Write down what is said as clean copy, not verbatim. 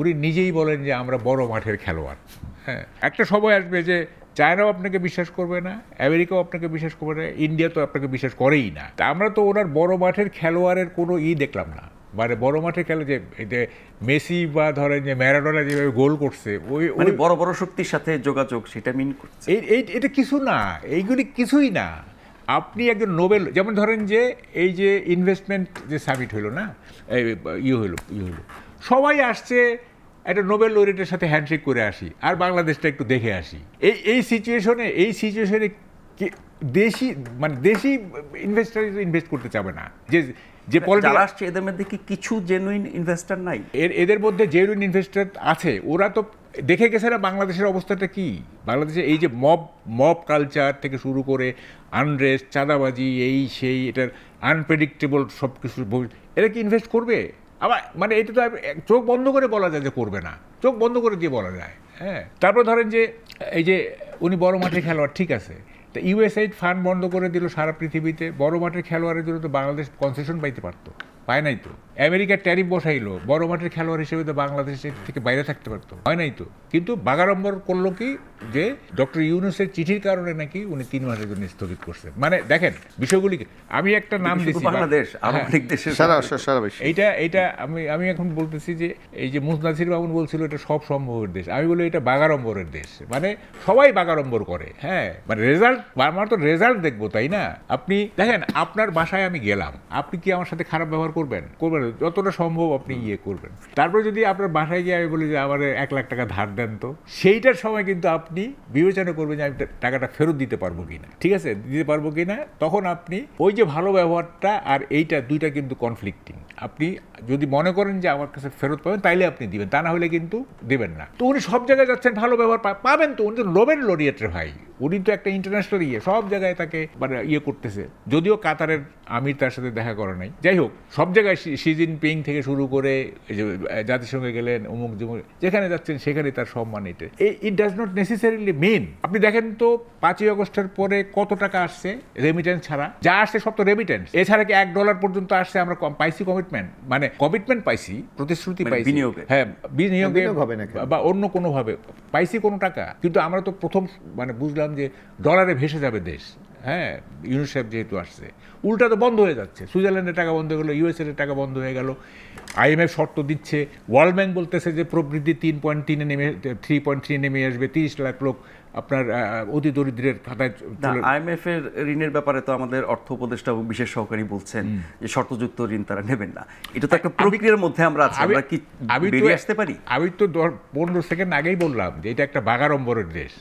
উনি নিজেই বলেন যে আমরা বড় মাঠের খেলোয়াড়। হ্যাঁ, একটা সময় আসবে যে চায়নাও আপনাকে বিশ্বাস করবে না, আমেরিকাও আপনাকে বিশ্বাস করবে না, ইন্ডিয়া তো আপনাকে বিশ্বাস করেই না। তা আমরা তো ওনার বড় মাঠের খেলোয়াড়ের কোনো দেখলাম না। মানে বড় মাঠে খেলে যে মেসি বা ধরেন যে ম্যারাডোনা যেভাবে গোল করছে, ওই মানে বড় বড় শক্তির সাথে যোগাযোগ, সেটা মিন করছে। এটা কিছু না, এইগুলি কিছুই না। আপনি একজন নোবেল, যেমন ধরেন যে এই যে ইনভেস্টমেন্ট যে সামিট হলো না, ইয়ে হলো সবাই আসছে একটা নোবেল লরিটের সাথে হ্যান্ডশেক করে আসি, আর বাংলাদেশটা একটু দেখে আসি। এই সিচুয়েশনে দেশি ইনভেস্টার ইনভেস্ট করতে চাবে না। যে যারা আসছে এদের মধ্যে কি কিছু জেনুইন ইনভেস্টর নাই? এদের মধ্যে জেনুইন ইনভেস্টর আছে। ওরা তো দেখে গেছে না বাংলাদেশের অবস্থাটা কি। বাংলাদেশে এই যে মব কালচার থেকে শুরু করে আনরেস্ট, চাঁদাবাজি, এই সেই, এটার আনপ্রেডিক্টেবল সব কিছু, এরা কি ইনভেস্ট করবে? আবার মানে এটা তো চোখ বন্ধ করে বলা যায় যে করবে না, চোখ বন্ধ করে দিয়ে বলা যায়। হ্যাঁ, তারপর ধরেন যে এই যে উনি বড় মাঠের খেলোয়াড়, ঠিক আছে, তা ইউএসএইড ফান্ড বন্ধ করে দিল সারা পৃথিবীতে। বড় মাঠের খেলোয়াড়ের জন্য তো বাংলাদেশ কনসেশন পাইতে পারতো, পায় নাই তো। আমেরিকার ট্যারিফ বসাইলো, বড় মাঠের খেলোয়াড় হিসেবে তো বাংলাদেশ থেকে বাইরে থাকতে পারতো, হয় নাই তো। কিন্তু বাগাড়ম্বর করলো কি, যে ডক্টর ইউনূসের চিঠির কারণে নাকি উনি 3 মাসের জন্য স্থগিত করছেন। মানে দেখেন বিষয়গুলিকে, আমি একটা নাম দিচ্ছি বাংলাদেশ, আরো অনেক দেশে, এইটা আমি এখন বলতেছি যে এই যে মুজনাসির মামুন বলছিল এটা সব সম্ভবের দেশ, আমি বলি এটা বাগাড়ম্বরের দেশ। মানে সবাই বাগাড়ম্বর করে। হ্যাঁ, মানে রেজাল্ট, আমার তো রেজাল্ট দেখবো, তাই না? আপনি দেখেন, আপনার বাসায় আমি গেলাম, আপনি কি আমার সাথে খারাপ ব্যবহার করবেন? যতটা সম্ভব আপনি করবেন। তারপর যদি আপনার বাসায় গিয়ে আমি বলি যে আমার 1 লাখ টাকা ধার দেন, তো সেইটার সময় কিন্তু আপনি বিবেচনা করবেন যে আমি টাকাটা ফেরত দিতে পারবো কিনা, ঠিক আছে, দিতে পারবো কিনা। তখন আপনি ওই যে ভালো ব্যবহারটা আর এইটা দুইটা কিন্তু কনফ্লিক্টিং। আপনি যদি মনে করেন যে আমার কাছে ফেরত পাবেন, তাইলে আপনি দিবেন, তা না হলে কিন্তু দেবেন না। তো উনি সব জায়গায় যাচ্ছেন, ভালো ব্যবহার পাবেন তো। উনি তো নোবেল লরিয়েটের ভাই, উনি তো একটা ইন্টারন্যাশনাল সব জায়গায় তাকে মানে করতেছে। যদিও কাতারের আমির তার সাথে দেখা করে নাই, যাই হোক, সব জায়গায় শি জিনপিং থেকে শুরু করে জাতিসংঘে গেলেন, অমুক যেমন যেখানে যাচ্ছেন সেখানে তার সম্মান। এটা it does not necessarily mean. আপনি দেখেন তো 5ই আগস্টের পরে কত টাকা আসছে রেমিটেন্স ছাড়া, যা আসছে সব তো রেমিটেন্স। এছাড়া কি $1 পর্যন্ত আসছে? আমরা পাইছি কমিটমেন্ট, মানে কমিটমেন্ট পাইছি, প্রতিশ্রুতি পাইছি, হ্যাঁ, বিনিয়োগে বা অন্য কোনোভাবে পাইছি কোনো টাকা। কিন্তু আমরা তো প্রথম মানে বুঝলাম যে ডলারে ভেসে যাবে দেশ। হ্যাঁ, ইউনিসেফ যেহেতু আসছে, উল্টা তো বন্ধ হয়ে যাচ্ছে। সুইজারল্যান্ডের টাকা বন্ধ হয়ে গেলো, ইউএসএর টাকা বন্ধ হয়ে গেল, IMF শর্ত দিচ্ছে, ওয়ার্ল্ড ব্যাংক বলতেছে যে প্রবৃদ্ধি 3.3 নেমে আসবে, 30 লাখ লোক আপনার অতি দরিদ্রের খাতায়। IMF এর ঋণের ব্যাপারে তো আমাদের অর্থ উপদেষ্টা বিশেষ সহকারী বলছেন যে শর্তযুক্ত ঋণ তারা নেবেন না। এটা তো একটা প্রক্রিয়ার মধ্যে আমরা আছি, আমরা কি বেরিয়ে আসতে পারি? আমি তো 15 সেকেন্ড আগেই বললাম যে এটা একটা বাগাড়ম্বরের দেশ।